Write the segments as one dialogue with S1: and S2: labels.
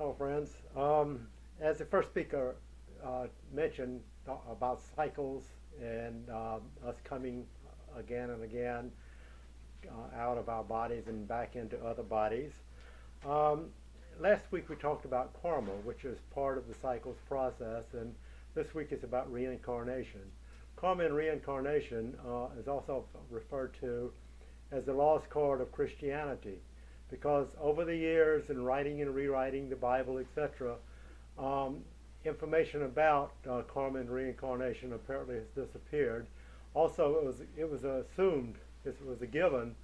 S1: Hello, friends. As the first speaker mentioned about cycles and us coming again and again out of our bodies and back into other bodies. Um, Last week we talked about karma, which is part of the cycles process, and this week is about reincarnation. Karma and reincarnation is also referred to as the lost card of Christianity, because over the years in writing and rewriting the Bible, etc., information about karma and reincarnation apparently has disappeared. Also, it was assumed, this was a given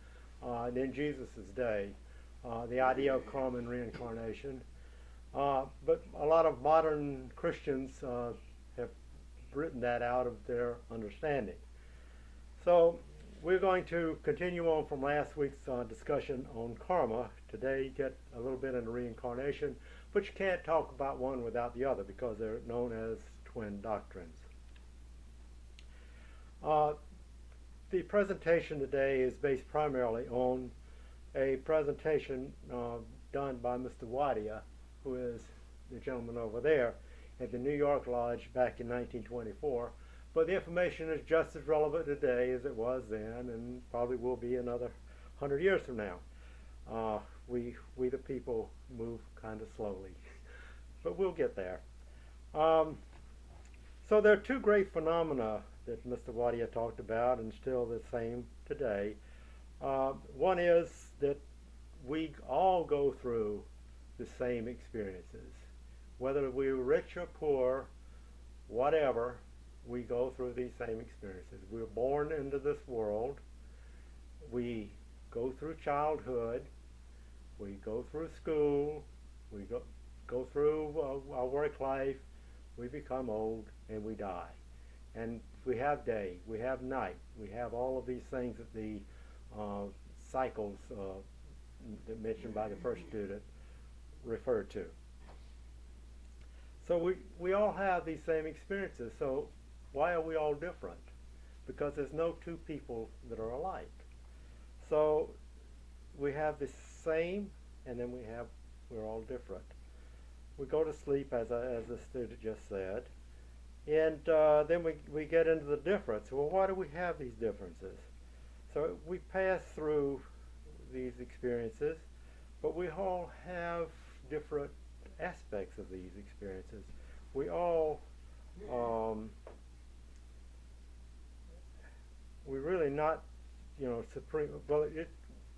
S1: in Jesus' day, the idea of karma and reincarnation. But a lot of modern Christians have written that out of their understanding. So we're going to continue on from last week's discussion on karma. Today get a little bit into reincarnation, but you can't talk about one without the other because they're known as twin doctrines. The presentation today is based primarily on a presentation done by Mr. Wadia, who is the gentleman over there at the New York Lodge back in 1924. But the information is just as relevant today as it was then, and probably will be another 100 years from now. We the people move kind of slowly, but we'll get there. So there are two great phenomena that Mr. Wadia talked about, and still the same today. One is that we all go through the same experiences. Whether we're rich or poor, whatever, we go through these same experiences. We're born into this world. We go through childhood. We go through school. We go through our work life. We become old and we die. And we have day, we have night, we have all of these things that the cycles that mentioned by the first student refer to. So we all have these same experiences. So why are we all different? Because there's no two people that are alike. So we have the same, and then we're all different. We go to sleep, as the student just said, and then we get into the difference. Well, why do we have these differences? So we pass through these experiences, but we all have different aspects of these experiences. We all we're really not, supreme. Well,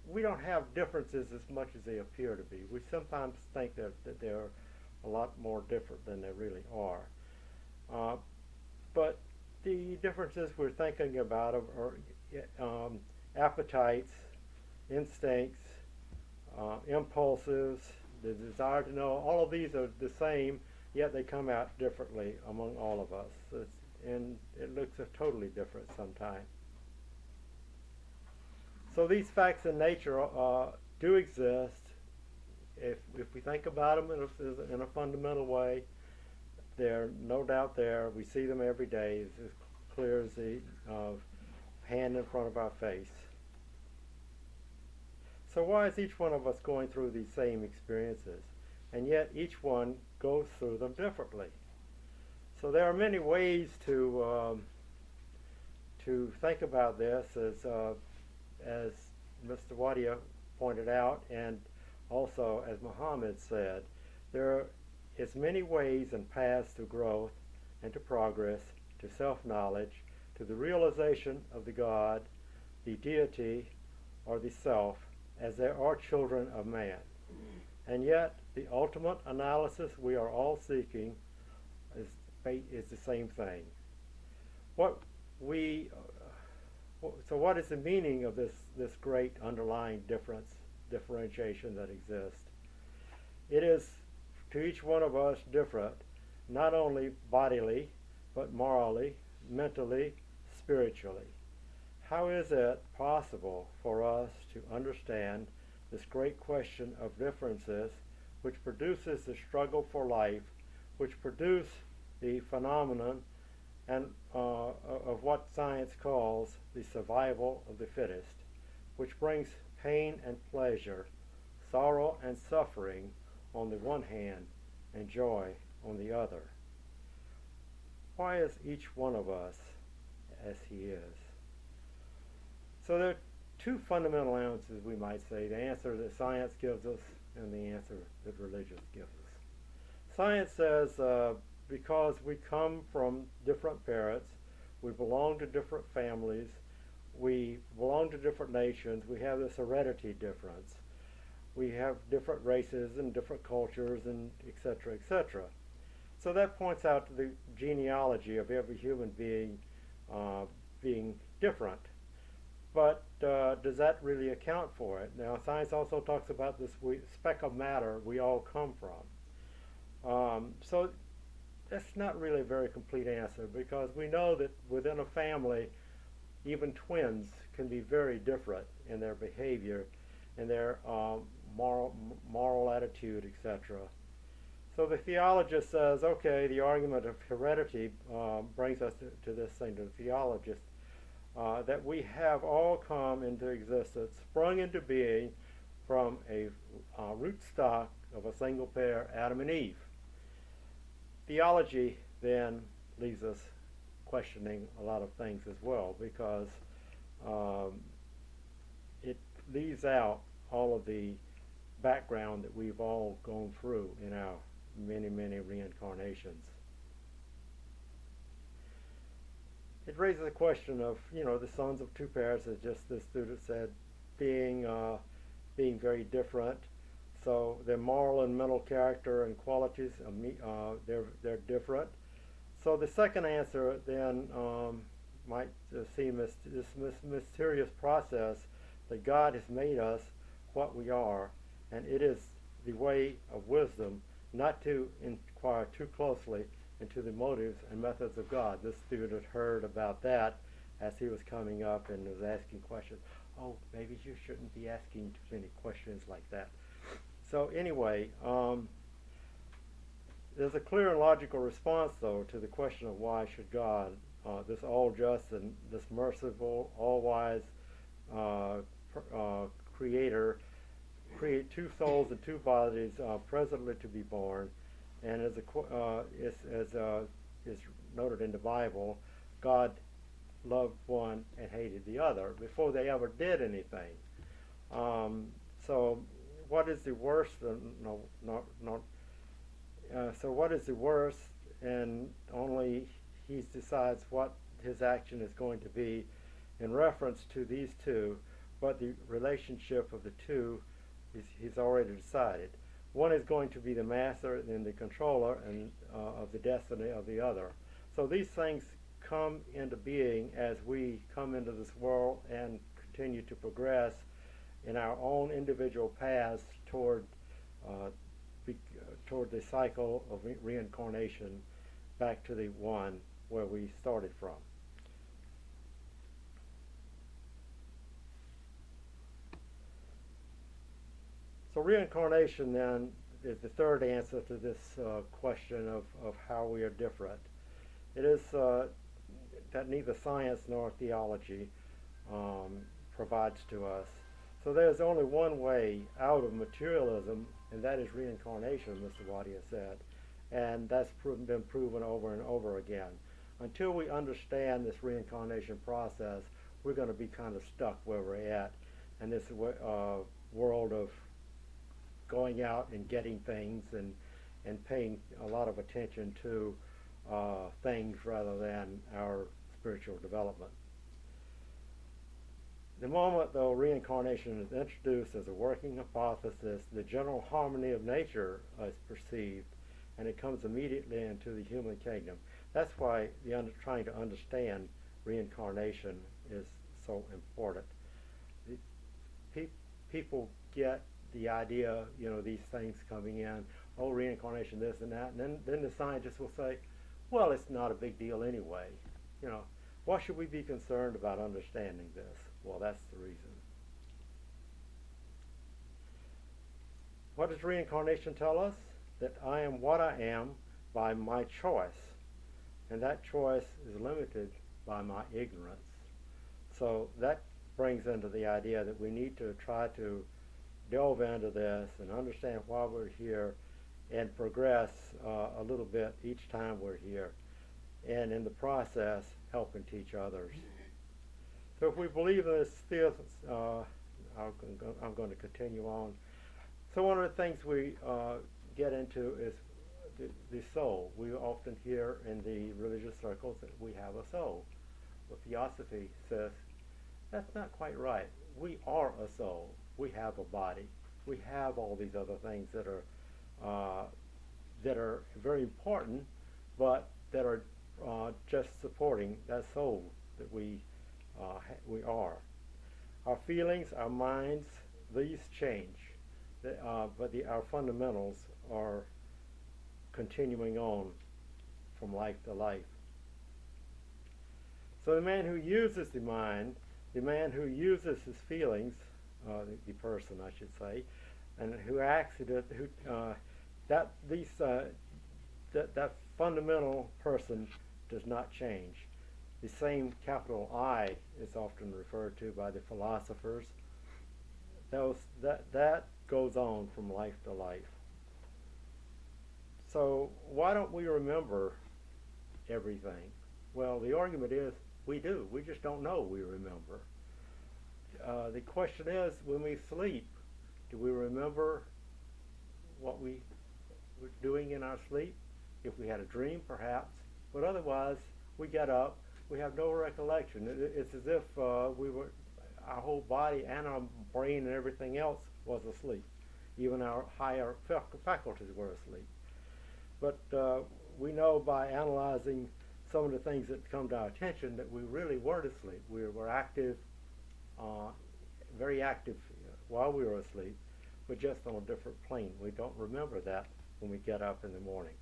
S1: we don't have differences as much as they appear to be. We sometimes think that they're a lot more different than they really are. But the differences we're thinking about are appetites, instincts, impulses, the desire to know. All of these are the same, yet they come out differently among all of us. And it looks totally different sometimes. So these facts in nature do exist. If we think about them in a fundamental way, they're no doubt there. We see them every day. It's as clear as the hand in front of our face. So why is each one of us going through these same experiences? And yet each one goes through them differently. So there are many ways to think about this, as Mr. Wadia pointed out, and also as Muhammad said, there is many ways and paths to growth and to progress, to self-knowledge, to the realization of the God, the deity, or the self, as there are children of man. And yet, the ultimate analysis we are all seeking is the same thing. So what is the meaning of this great underlying differentiation that exists? It is to each one of us different, not only bodily, but morally, mentally, spiritually. How is it possible for us to understand this great question of differences, which produces the struggle for life, which produce the phenomenon and of what science calls the survival of the fittest, which brings pain and pleasure, sorrow and suffering, on the one hand and joy on the other. Why is each one of us as he is? So there are two fundamental answers, we might say, the answer that science gives us and the answer that religion gives us. Science says because we come from different parents, we belong to different families, we belong to different nations, we have this heredity difference. We have different races and different cultures and etc., etc. So that points out to the genealogy of every human being being different. But does that really account for it? Now, science also talks about this speck of matter we all come from. So that's not really a very complete answer, because we know that within a family, even twins can be very different in their behavior, in their moral attitude, etc. So the theologist says, okay, the argument of heredity brings us to this thing, to the theologist, that we have all come into existence, sprung into being from a root stock of a single pair, Adam and Eve. Theology then leaves us questioning a lot of things as well, because it leaves out all of the background that we've all gone through in our many, many reincarnations. It raises a question of, the sons of two parents, as just this student said, being very different. So their moral and mental character and qualities, they're different. So the second answer then might seem as this mysterious process that God has made us what we are, and it is the way of wisdom not to inquire too closely into the motives and methods of God. This student heard about that as he was coming up and was asking questions. Oh, maybe you shouldn't be asking too many questions like that. So anyway, there's a clear and logical response, though, to the question of why should God, this all-just and this merciful, all-wise Creator, create two souls and two bodies presently to be born, and as is noted in the Bible, God loved one and hated the other before they ever did anything. So what is the worst? So what is the worst? And only he decides what his action is going to be in reference to these two, but the relationship of the two he's already decided. One is going to be the master and the controller and of the destiny of the other. So these things come into being as we come into this world and continue to progress in our own individual paths toward the cycle of reincarnation back to the one where we started from. So reincarnation then is the third answer to this question of how we are different. It is that neither science nor theology provides to us. So there's only one way out of materialism, and that is reincarnation, Mr. Wadia said. And that's been proven over and over again. Until we understand this reincarnation process, we're going to be kind of stuck where we're at in this world of going out and getting things and paying a lot of attention to things rather than our spiritual development. The moment, though, reincarnation is introduced as a working hypothesis, the general harmony of nature is perceived, and it comes immediately into the human kingdom. That's why trying to understand reincarnation is so important. People get the idea, these things coming in, oh, reincarnation, this and that, and then the scientists will say, well, it's not a big deal anyway. Why should we be concerned about understanding this? Well, that's the reason. What does reincarnation tell us? That I am what I am by my choice, and that choice is limited by my ignorance. So that brings into the idea that we need to try to delve into this and understand why we're here and progress a little bit each time we're here, and in the process help and teach others. So if we believe in this thesis, I'm going to continue on. So one of the things we get into is the soul. We often hear in the religious circles that we have a soul. Well, theosophy says that's not quite right. We are a soul. We have a body. We have all these other things that are very important, but that are just supporting that soul that we are. Our feelings, our minds, these change, but our fundamentals are continuing on from life to life. So the man who uses the mind, the man who uses his feelings, the person I should say, and who acts that fundamental person does not change. The same capital I is often referred to by the philosophers. That goes on from life to life. So why don't we remember everything? Well, the argument is we do. We just don't know we remember. The question is, when we sleep, do we remember what we were doing in our sleep? If we had a dream, perhaps. But otherwise, we get up, we have no recollection. It's as if our whole body and our brain and everything else was asleep. Even our higher faculties were asleep. But we know by analyzing some of the things that come to our attention that we really weren't asleep. We were active, very active while we were asleep, but just on a different plane. We don't remember that when we get up in the morning.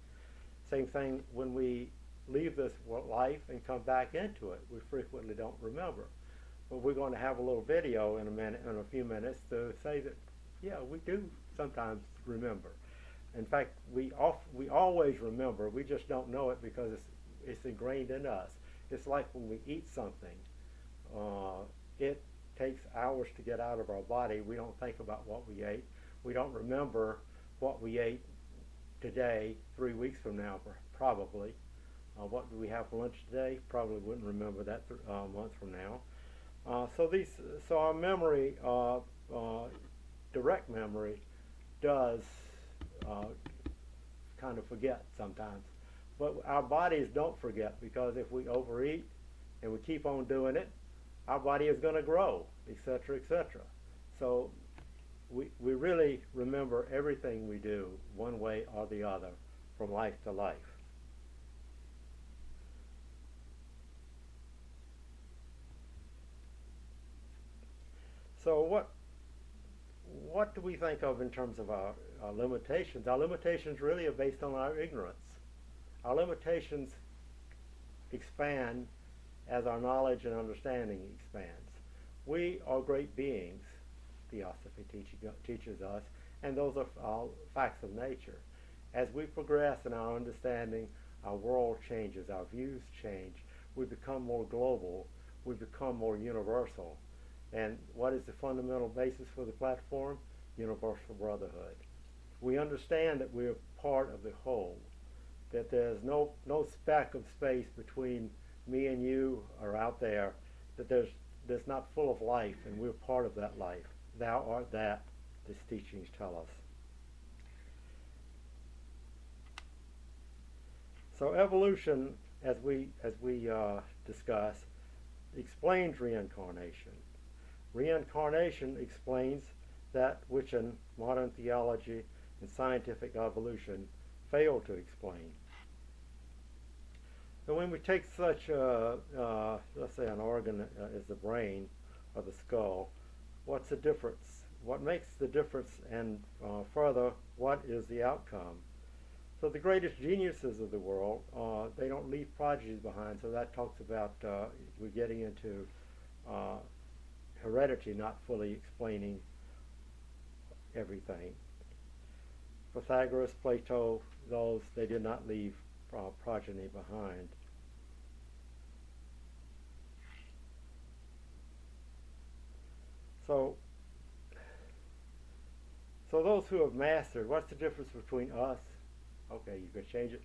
S1: Same thing when we leave this life and come back into it. We frequently don't remember. But we're going to have a little video in a few minutes to say that, yeah, we do sometimes remember. In fact, we always remember. We just don't know it because it's ingrained in us. It's like when we eat something. It takes hours to get out of our body. We don't think about what we ate. We don't remember what we ate today, 3 weeks from now, probably. What do we have for lunch today? Probably wouldn't remember that a month from now. So our memory, direct memory, does kind of forget sometimes. But our bodies don't forget, because if we overeat and we keep on doing it, our body is going to grow, etc., etc. So we really remember everything we do one way or the other from life to life. So what do we think of in terms of our limitations? Our limitations really are based on our ignorance. Our limitations expand as our knowledge and understanding expands. We are great beings, Theosophy teaches us, and those are all facts of nature. As we progress in our understanding, our world changes, our views change, we become more global, we become more universal. And what is the fundamental basis for the platform? Universal brotherhood. We understand that we're part of the whole, that there's no speck of space between me and you or out there, that there's not full of life, and we're part of that life. Thou art that, these teachings tell us. So evolution, as we discuss, explains reincarnation. Reincarnation explains that which in modern theology and scientific evolution fail to explain. So when we take such, let's say, an organ as the brain or the skull, what's the difference? What makes the difference, and further, what is the outcome? So the greatest geniuses of the world, they don't leave prodigies behind, so that talks about we're getting into heredity not fully explaining everything. Pythagoras, Plato, those, they did not leave progeny behind. So So those who have mastered, what's the difference between us? Okay, you could change it.